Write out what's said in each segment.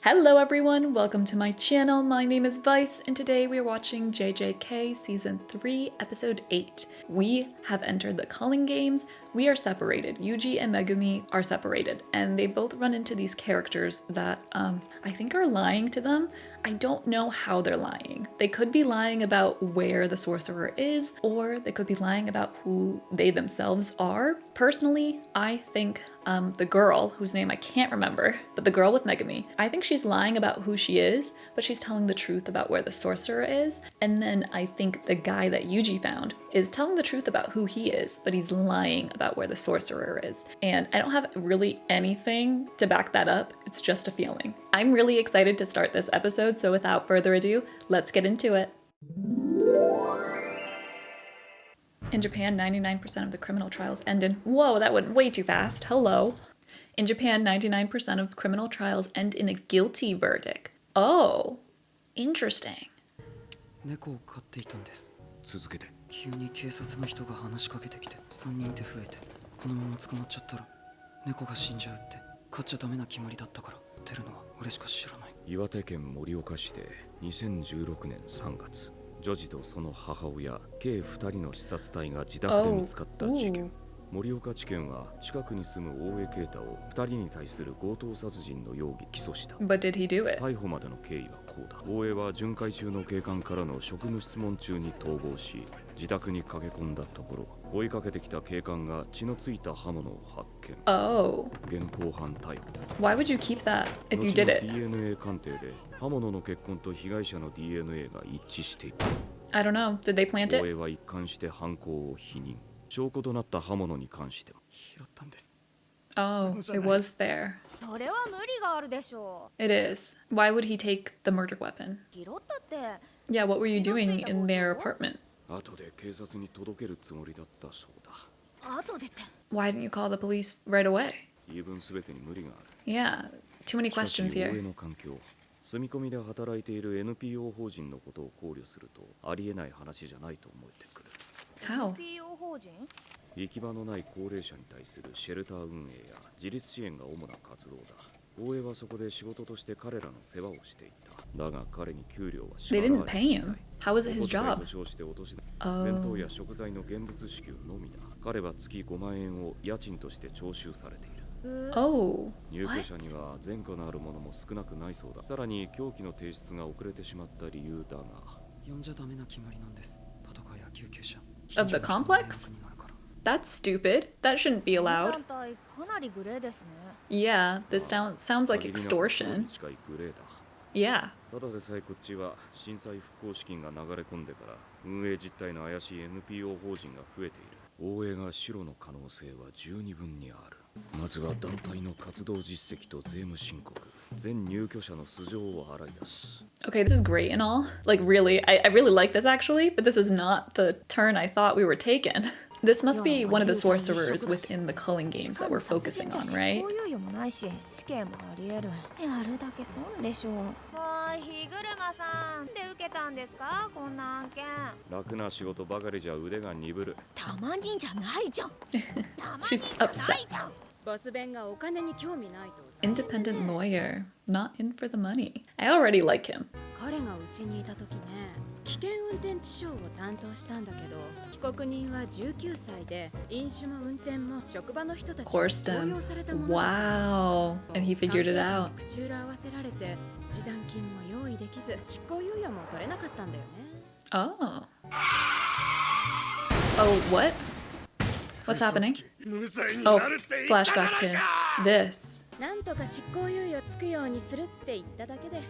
Hello everyone, welcome to my channel. My name is Vice and today we are watching JJK Season 3, Episode 8. We have entered the Culling Games. We are separated. Yuji and Megumi are separated and they both run into these characters that I think are lying to them. I don't know how they're lying. They could be lying about where the sorcerer is, or they could be lying about who they themselves are. Personally, I think the girl, whose name I can't remember, but the girl with Megumi, I think she's lying about who she is, but she's telling the truth about where the sorcerer is. And then I think the guy that Yuji found is telling the truth about who he is, but he's lying about where the sorcerer is. And I don't have really anything to back that up. It's just a feeling. I'm really excited to start this episode, so without further ado, let's get into it. In Japan, 99% of the criminal trials end in— whoa, that went way too fast. Hello. In Japan, 99% of criminal trials end in a guilty verdict. Oh, interesting. 猫を飼っていたんです。続けて。急に警察の人が話しかけてきて、3人で増えて、このまま捕まっちゃったら猫が死んじゃうって飼っちゃダメな決まりだったから。出るのは俺しか知らない。岩手県盛岡市で2016年3月。女児とその母親計2人の刺殺体が自宅で見つかった事件。盛岡地検は近くに住む大江啓太を2人に対する強盗殺人の容疑起訴した。But did he do it? 逮捕までの経緯はこうだ。大江は巡回中の警官からの職務質問中に逃亡し、自宅に駆け込んだところ、追いかけてきた警官が血のついた刃物を発見。Oh. 現行犯逮捕。Why would you keep that if you did it? DNA 鑑定で刃物の血痕と被害者の DNA が一致していた。I don't know. Did they plant it? 大江は一貫して犯行を否認。証拠となった刃物に関しても拾ったんです。Oh, it was there. それは無理があるでしょう。 It is. Why would he take the murder weapon? 拾ったって。 Yeah, what were you doing in their apartment? 後で警察に届けるつもりだったそうだ。後でって。 Why didn't you call the police right away? 言い分すべてに無理がある。Yeah, too many questions 大江 here. の環境。住み込みで働いている NPO 法人のことを考慮するとありえない話じゃないと思えてくる。How? NPO 法人？行き場のない高齢者に対するシェルター運営や自立支援が主な活動だ。大江はそこで仕事として彼らの世話をしていた。だが彼に給料は支払 They われ didn't て pay いない。 him. How was it his お小遣い job? と称してお年玉。 Oh. 弁当や食材の現物支給のみだ。彼は月5万円を家賃として徴収されている。Oh. 入居者には前科のあるものも少なくないそうだ。さらに凶器の提出が遅れてしまった理由だが、呼んじゃダメな決まりなんです。パトカーや救急車。 Of the complex? That's stupid. That shouldn't be allowed. 団体かなりグレーですね。 Yeah, this sounds like 限りなく extortion. に近いグレーだ。 Yeah. ただでさえこっちは震災復興資金が流れ込んでから運営実態の怪しい NPO 法人が増えている。大江がシロの可能性は十二分にある。まずは団体の活動実績と税務申告、全入居者の素性を洗い出す。 Okay, this is great and all. Like really, I really like this actually, but this is not the turn I thought we were taking. This must be one of the sorcerers within the Culling Games that we're focusing on, right? こういうよもないし、試験もあり得る。やるだけ損でしょう。わー、日車さんで受けたんですか、こんな案件。楽な仕事ばかりじゃ腕が鈍る。たまにじゃないじゃん。たまに She's じゃない upset. じゃん。 ボス弁がお金に興味ないと。 Independent lawyer, not in for the money. I already like him. 彼がうちにいた時ね、危険運転致傷を担当したんだけど、被告人は19歳で飲酒も運転も職場の人たちに強 Coursed 要 him. されたものだ。 Wow. And he figured it out. 口裏合わせられて示談金も用意できず執行猶予も取れなかったんだよね。 Oh. Oh, what? What's happening? Oh, flashback to this. なんとか執行猶予つくようにするって言っただけで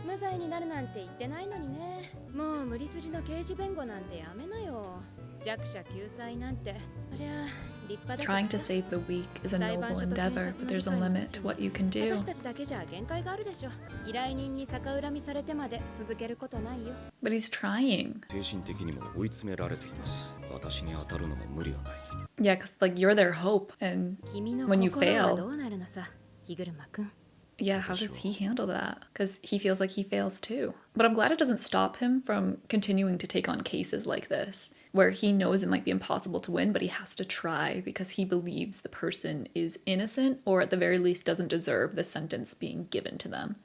無罪になるなんて言ってないのにね。もう無理筋の刑事弁護なんてやめなよ。弱者救済なんてありゃ立派だけど。 Trying to save the weak is a noble endeavor, but there's a limit to what you can do. 私たちだけじゃ限界があるでしょ。依頼人に逆恨みされてまで続けることないよ。 But he's trying. 精神的にも追い詰められています。私に当たるのも無理はない。 Yeah, because like you're their hope, and 君の when you 心は fail, どうなるのさ、日車くん。 yeah, how does he handle that? Because he feels like he fails too. But I'm glad it doesn't stop him from continuing to take on cases like this, where he knows it might be impossible to win, but he has to try because he believes the person is innocent or at the very least doesn't deserve the sentence being given to them.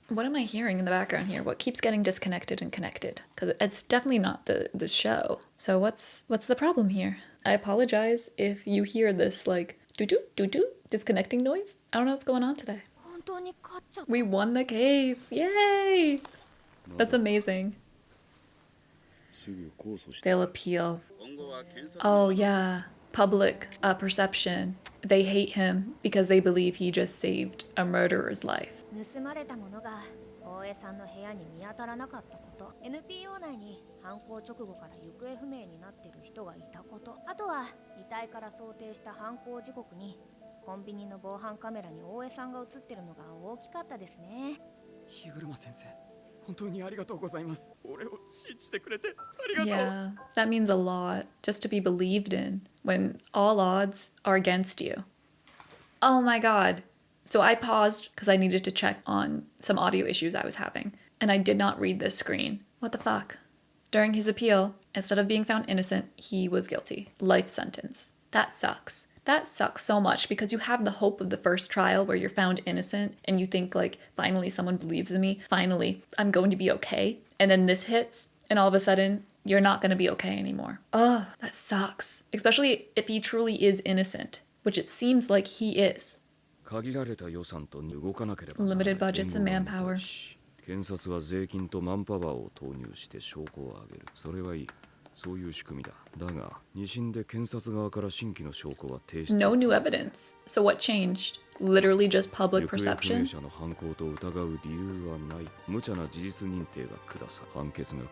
What am I hearing in the background here? What keeps getting disconnected and connected? Because it's definitely not the show. So what's the problem here? I apologize if you hear this like doo-doo disconnecting noise. I don't know what's going on today. 本当に勝っちゃった We won the case! Yay! That's amazing. They'll appeal. Oh yeah, public perception. They hate him because they believe he just saved a murderer's life. 盗まれたものが大江さんの部屋に見当たらなかったこと、 NPO 内に犯行直後から行方不明になっている人がいたこと、あとは遺体から想定した犯行時刻にコンビニの防犯カメラに大江さんが映ってるのが大きかったですね。日車先生、本当にありがとうございます。俺を信じてくれてありがとう。 Yeah, that means a lot, just to be believed in when all odds are against you. Oh my god. So I paused because I needed to check on some audio issues I was having, and I did not read this screen. What the fuck? During his appeal, instead of being found innocent, he was guilty. Life sentence. That sucks. That sucks so much because you have the hope of the first trial where you're found innocent and you think like, finally someone believes in me. Finally, I'm going to be okay. And then this hits and all of a sudden you're not going to be okay anymore. Ugh, that sucks. Especially if he truly is innocent, which it seems like he is. Limited budgets and manpower. 検察は税金とマンパワーを投入して証拠を上げる。それはいい。そういう仕組みだ。だが、二審で検察側から新規の証拠は提出。No new evidence. So what changed? Literally just public perception? 行方不明者の犯行と疑う理由はない。無茶な事実認定が下され、判決が覆っ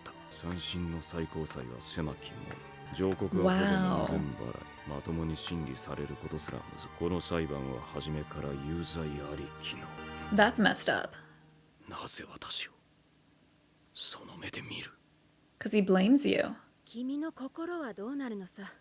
た。三審の最高裁は狭き門。上告はほぼ門前払い。まともに審理されることすらむず。この裁判は初めから有罪ありきの。That's messed up. なぜ私をその目で見る Because he blames you. 君の心はどうなるのさ、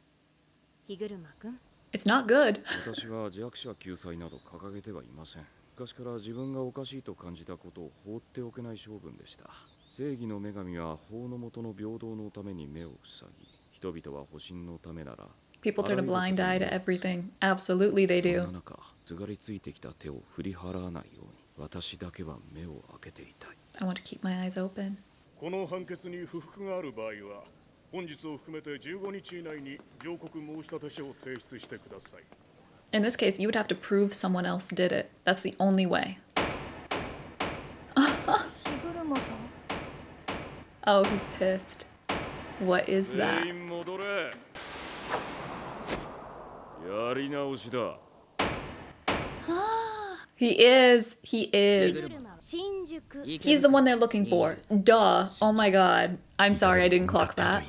日車くん。 It's not good. 私は弱者救済など掲げてはいません。昔から自分がおかしいと感じたことを放っておけない性分でした。正義の女神は法の下の平等のために目を塞ぎ、人々は保身のためなら People turn a blind eye to everything. Absolutely they そん do. な中、すがりついてきた手を振り払わないように、私だけは目を開けていたい。I want to keep my eyes open. この判決に不服がある場合は、本日を含めて15日以内に上告申し立て書を提出してください。In this case, you would have to prove someone else did it. That's the only way. 日車さん Oh, he's pissed. What is 全 that? 員戻れ。やり直しだ。He is. He is. 新宿 He's the one they're looking for. Duh. Oh my god. I'm sorry I didn't clock that.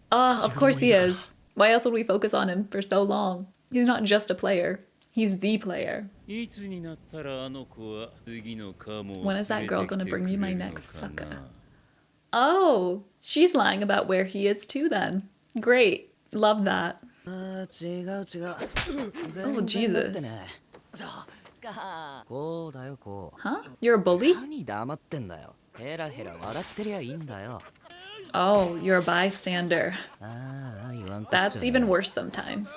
Of course he is. Why else would we focus on him for so long? He's not just a player. He's the player. When is that girl gonna bring me my next sucker? Oh, she's lying about where he is too then. Great. Love that. Oh, Jesus. Huh? You're a bully? Oh, you're a bystander. That's even worse sometimes.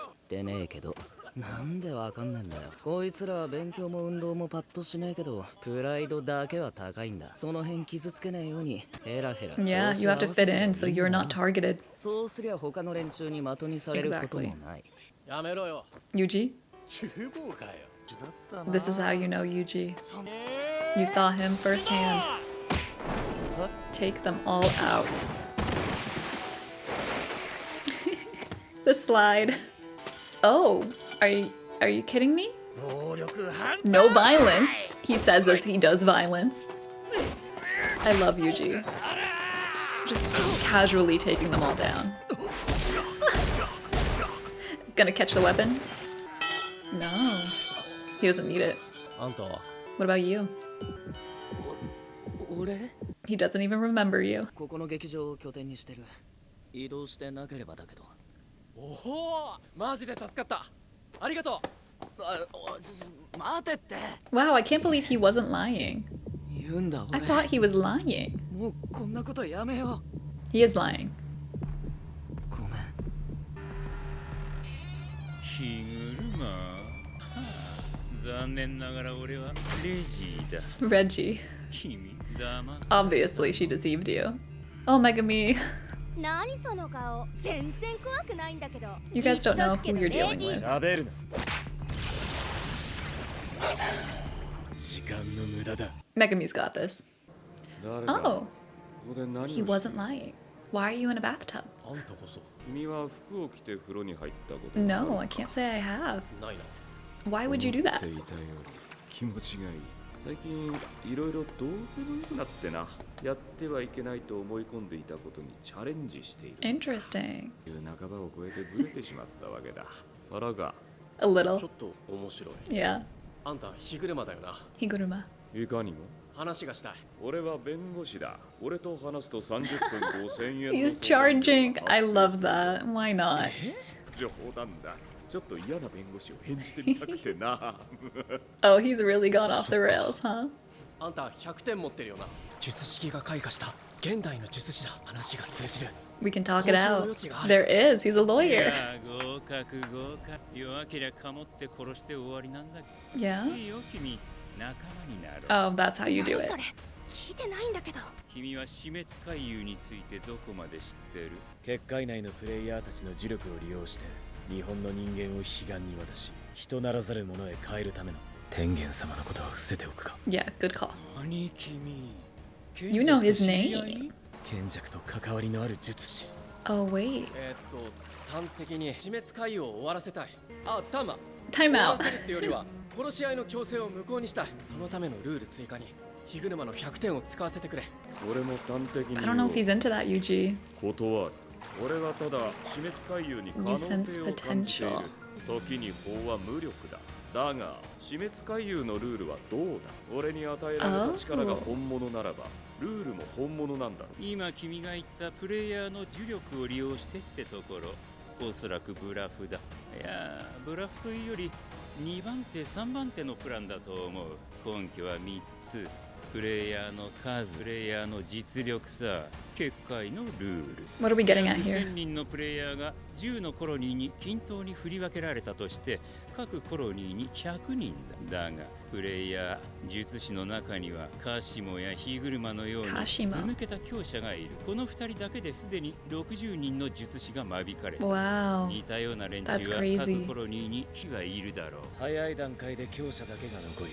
なんでわかんねえんだよ。こいつらは勉強も運動もパッとしねえけど、プライドだけは高いんだ。その辺傷つけねえようにヘラヘラ。Yeah, you have to fit in so you're not targeted. そうすりゃ他の連中に的にされることもない。やめろよ。 Yuji? 厨房かよ。 This is how you know Yuji. You saw him firsthand. Take them all out. The slide. Oh, are you kidding me? No violence, he says as he does violence. I love Yuji. Just casually taking them all down. Gonna catch the weapon? No. He doesn't need it. What about you? 俺 He doesn't even remember you. ここの劇場を拠点にしてる。移動してなければだけど。おお、マジで助かった。ありがとう。待てって。 Wow, I can't believe he wasn't lying. 言うんだ I 俺。 thought he was lying. もうこんなことやめよ He is lying. う。ごめん。日車。Reggie. Obviously, she deceived you. Oh, Megami. 何その顔全然怖くないんだけど You guys don't know who you're dealing with. 喋るな。時間の無駄だ。 Megami's got this. 誰だ Oh, ここで何を he して wasn't lying. Why are you in a bathtub? あんたこそ君は服を着て風呂に入ったこと No, I can't say I have. ないな。 Why would you do 思 that? っていたより気持ちがいい。最近いろいろどうでもよくなってな。やってはいけないと思い込んでいたことにチャレンジしている。 Interesting. いう半ばを超えてブレてしまったわけだ。腹が A little. ちょっと面白い。 Yeah. あんた火車だよな。 Higuruma. いかにも。話がしたい。俺は弁護士だ。俺と話すと30分5000円。He's charging. I love that. Why not? 冗談だ。ちょっと嫌な弁護士を演じてみたくてな。Oh, he's really gone off the rails, huh? あんた100点持ってるよな。術式が開花した現代の術師だ。話が通じる。 We can talk it out. There is. He's a lawyer. 合格合格弱けりゃかもって殺して終わりなんだ。 Yeah. いいよ君仲間になろう。 Oh, that's how you do 何 it. それ聞いてないんだけど君は死滅回遊についてどこまで知ってる？結界内のプレイヤーたちの呪力を利用して日本の人間を彼岸に渡し人ならざる者へ変えるための天元様のことは伏せておくか。 Yeah, good call. 何君 You know his name. 賢弱と関わりのある術師。 Oh, wait. 端的に死滅回遊を終わらせたい。あ、タンマ。 Time 終わ out. らせるってよりは殺し合いの強制を無効にしたい。そのためのルール追加に火車の100点を使わせてくれ。俺も端的に I don't know if he's into that, Yuji. 断る。俺はただ死滅回遊に可能性を感じている。時に法は無力だ。だが死滅回遊のルールはどうだ。俺に与えられた力が本物ならば、ルールも本物なんだろう。今君が言ったプレイヤーの呪力を利用してってところ、おそらくブラフだ。いやブラフというより2番手3番手のプランだと思う。根拠は3つ。プレイヤーの数、プレイヤーの実力さ、結界のルール。 What are we getting at here? 1000人のプレイヤーが10のコロニーに均等に振り分けられたとして各コロニーに100人だ。だがプレイヤー術師の中にはカシモや火車のように図カシモ抜けた強者がいる。この2人だけですでに60人の術師が間引かれた。 Wow. 似たような連中 That's は crazy. 各コロニーに火がいるだろう。早い段階で強者だけが残り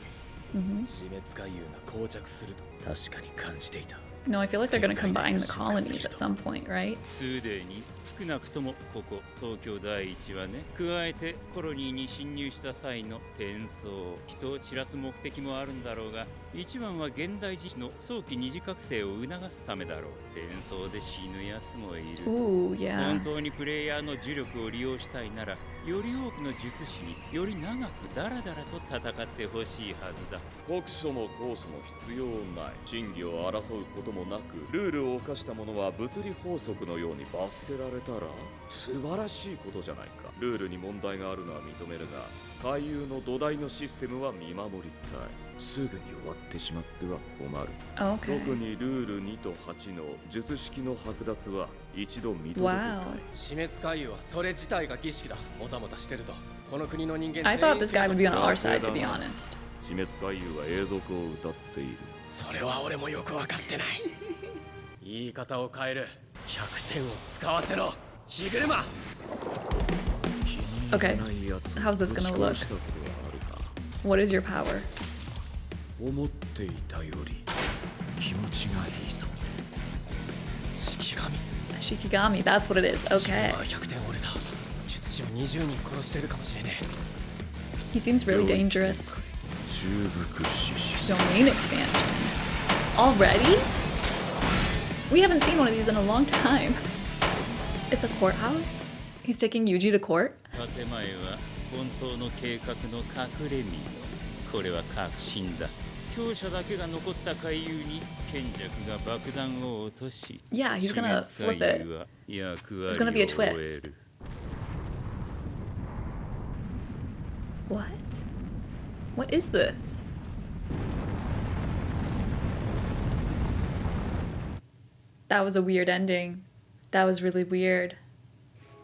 Mhm. 死滅回遊が膠着すると確かに感じていた。 No, I feel like they're gonna combine the colonies at some point, right? すでに少なくともここ東京第一はね。加えてコロニーに侵入した際の転送、人を散らす目的もあるんだろうが、一番は現代実施の早期二次覚醒を促すためだろう。転送で死ぬやつもいる。 Ooh, yeah. 本当にプレイヤーの呪力を利用したいなら、より多くの術師により長くダラダラと戦ってほしいはずだ。告訴も控訴も必要ない。真偽を争うこともなく、ルールを犯した者は物理法則のように罰せられたら素晴らしいことじゃないか。ルールに問題があるのは認めるが、回遊の土台のシステムは見守りたい。すぐに終わってしまっては困る。 Okay. 特にルール2と8の術式の剥奪は一度見届けたい。 Wow. 死滅回遊はそれ自体が儀式だ。もたもたしてるとこの国の人間 I thought this guy would be on our side, to be honest. 死滅回遊は永続を歌っている。それは俺もよく分かってない。言い方を変える。100点を使わせろ火車。 Okay. How's this gonna look? What is your power? 思っていたより気持ちがいいぞ。式神。 Shikigami, that's what it is. Okay. 100点俺だ。術師を20人殺してるかもしれねえ。 He seems really dangerous. 中腹獅子。 Domain expansion. Already? We haven't seen one of these in a long time. It's a courthouse? He's taking Yuji to court? 建前は本当の計画の隠れみの。これは確信だ。強者だけが残った回遊に賢弱が爆弾を落とし、 Yeah, he's gonna flip it. は役割 It's gonna be a を終え twist. る。 What? What is this? That was a weird ending. That was really weird.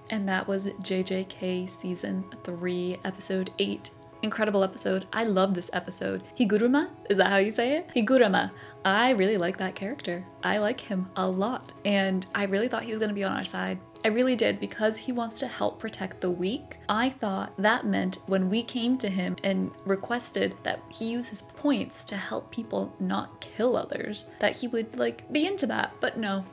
And that was JJK Season 3, Episode 8, Incredible episode. I love this episode. Higuruma? Is that how you say it? Higuruma. I really like that character. I like him a lot. And I really thought he was going to be on our side. I really did, because he wants to help protect the weak. I thought that meant when we came to him and requested that he use his points to help people not kill others, that he would like be into that. But no.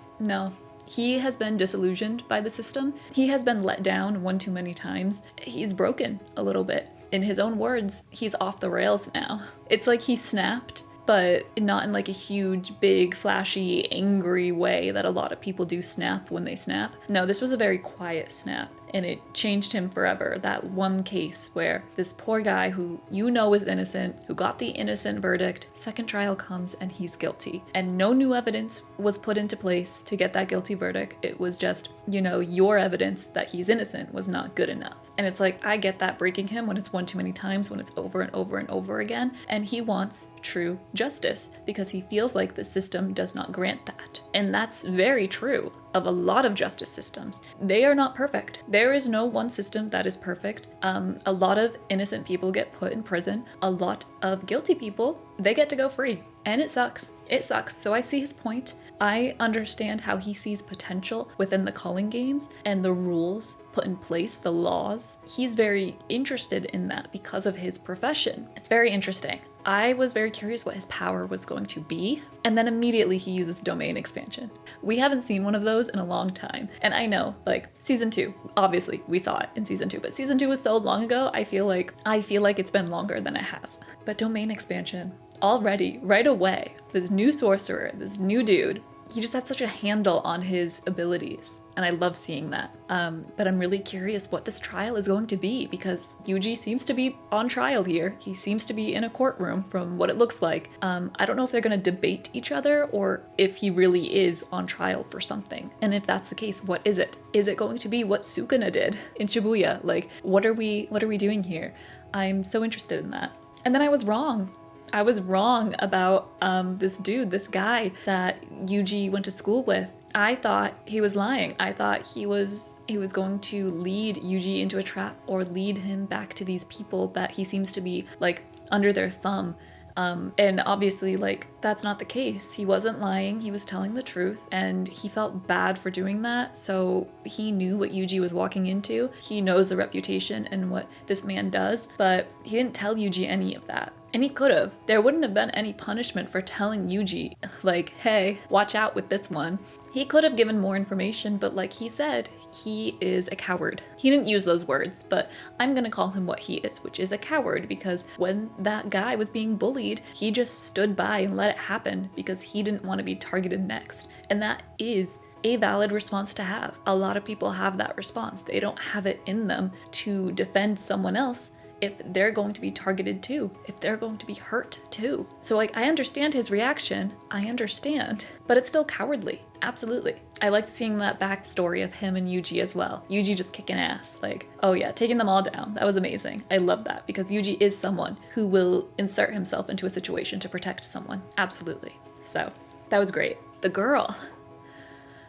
He has been disillusioned by the system. He has been let down one too many times. He's broken a little bit. In his own words, he's off the rails now. It's like he snapped, but not in like a huge, big, flashy, angry way that a lot of people do snap when they snap. No, this was a very quiet snap, and it changed him forever. That one case where this poor guy who you know is innocent, who got the innocent verdict, second trial comes and he's guilty. And no new evidence was put into place to get that guilty verdict. It was just, you know, your evidence that he's innocent was not good enough. And it's like, I get that breaking him when it's one too many times, when it's over and over and over again. And he wants true justice because he feels like the system does not grant that. And that's very true of a lot of justice systems. They are not perfect. There is no one system that is perfect. A lot of innocent people get put in prison. A lot of guilty people, they get to go free. And it sucks. It sucks. So I see his point. I understand how he sees potential within the calling games and the rules put in place, the laws. He's very interested in that because of his profession. It's very interesting. I was very curious what his power was going to be, and then immediately he uses domain expansion. We haven't seen one of those in a long time. And I know, like, season 2, obviously we saw it in season 2, but season 2 was so long ago, I feel like it's been longer than it has. But domain expansion, already, right away, this new sorcerer, this new dude, he just had such a handle on his abilities. And I love seeing that. But I'm really curious what this trial is going to be, because Yuji seems to be on trial here. He seems to be in a courtroom from what it looks like. I don't know if they're going to debate each other or if he really is on trial for something. And if that's the case, what is it? Is it going to be what Sukuna did in Shibuya? Like, what are we doing here? I'm so interested in that. And then I was wrong. I was wrong about this dude, this guy that Yuji went to school with. I thought he was lying. I thought he was going to lead Yuji into a trap or lead him back to these people that he seems to be like under their thumb. And obviously, like, that's not the case. He wasn't lying. He was telling the truth, and he felt bad for doing that. So he knew what Yuji was walking into. He knows the reputation and what this man does, but he didn't tell Yuji any of that. And he could have. There wouldn't have been any punishment for telling Yuji, like, hey, watch out with this one. He could have given more information, but like he said, he is a coward. He didn't use those words, but I'm gonna call him what he is, which is a coward, because when that guy was being bullied, he just stood by and let it happen because he didn't want to be targeted next. And that is a valid response to have. A lot of people have that response. They don't have it in them to defend someone else if they're going to be targeted too, if they're going to be hurt too. So like, I understand his reaction, I understand, but it's still cowardly, absolutely. I liked seeing that backstory of him and Yuji as well. Yuji just kicking ass, like, oh yeah, taking them all down. That was amazing. I love that because Yuji is someone who will insert himself into a situation to protect someone, absolutely. So that was great. The girl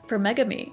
for Megami,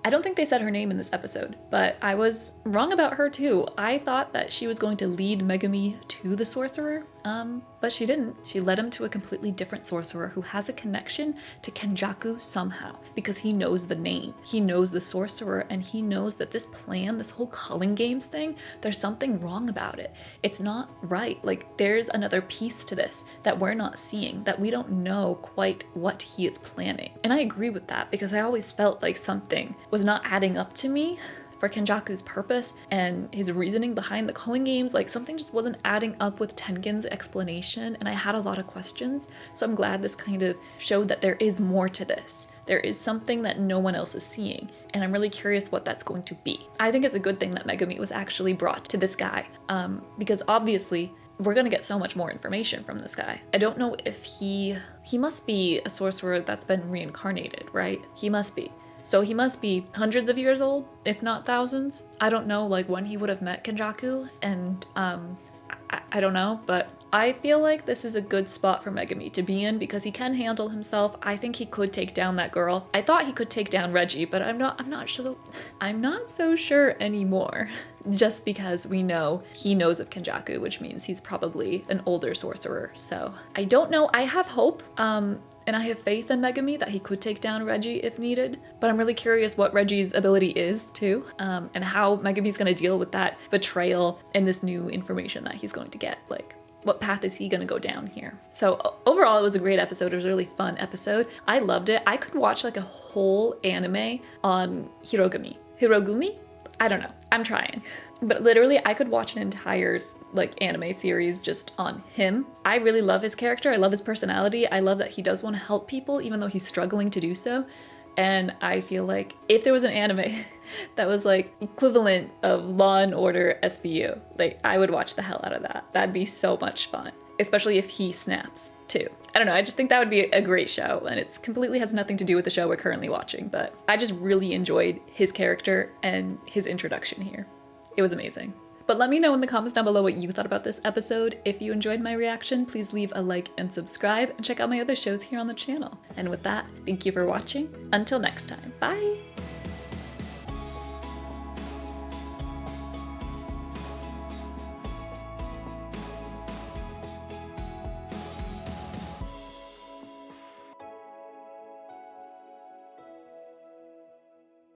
I don't think they said her name in this episode, but I was wrong about her too. I thought that she was going to lead Megami to the sorcerer, but she didn't. She led him to a completely different sorcerer who has a connection to Kenjaku somehow, because he knows the name. He knows the sorcerer, and he knows that this plan, this whole culling games thing, there's something wrong about it. It's not right. Like, there's another piece to this that we're not seeing, that we don't know quite what he is planning. And I agree with that, because I always felt like something was not adding up to me for Kenjaku's purpose and his reasoning behind the culling games. Like, something just wasn't adding up with Tengen's explanation, and I had a lot of questions. So I'm glad this kind of showed that there is more to this. There is something that no one else is seeing, and I'm really curious what that's going to be. I think it's a good thing that Megami was actually brought to this guy, because obviously we're gonna get so much more information from this guy. I don't know if he must be a sorcerer that's been reincarnated, right? He must be. So he must be hundreds of years old, if not thousands. I don't know like when he would have met Kenjaku, and I don't know, but I feel like this is a good spot for Megumi to be in because he can handle himself. I think he could take down that girl. I thought he could take down Reggie, but I'm not sure. I'm not so sure anymore. Just because we know he knows of Kenjaku, which means he's probably an older sorcerer. So I don't know. I have hope. And I have faith in Megumi that he could take down Reggie if needed, but I'm really curious what Reggie's ability is too, and how Megumi's gonna deal with that betrayal and this new information that he's going to get. Like, what path is he gonna go down here? So overall, it was a great episode. It was a really fun episode. I loved it. I could watch like a whole anime on Hirogumi? I don't know. I'm trying. But literally, I could watch an entire like anime series just on him. I really love his character. I love his personality. I love that he does want to help people even though he's struggling to do so. And I feel like if there was an anime that was like equivalent of Law and Order SVU, like I would watch the hell out of that. That'd be so much fun, especially if he snaps too. I don't know, I just think that would be a great show, and it completely has nothing to do with the show we're currently watching, but I just really enjoyed his character and his introduction here. It was amazing. But let me know in the comments down below what you thought about this episode. If you enjoyed my reaction, please leave a like and subscribe, and check out my other shows here on the channel. And with that, thank you for watching. Until next time, bye!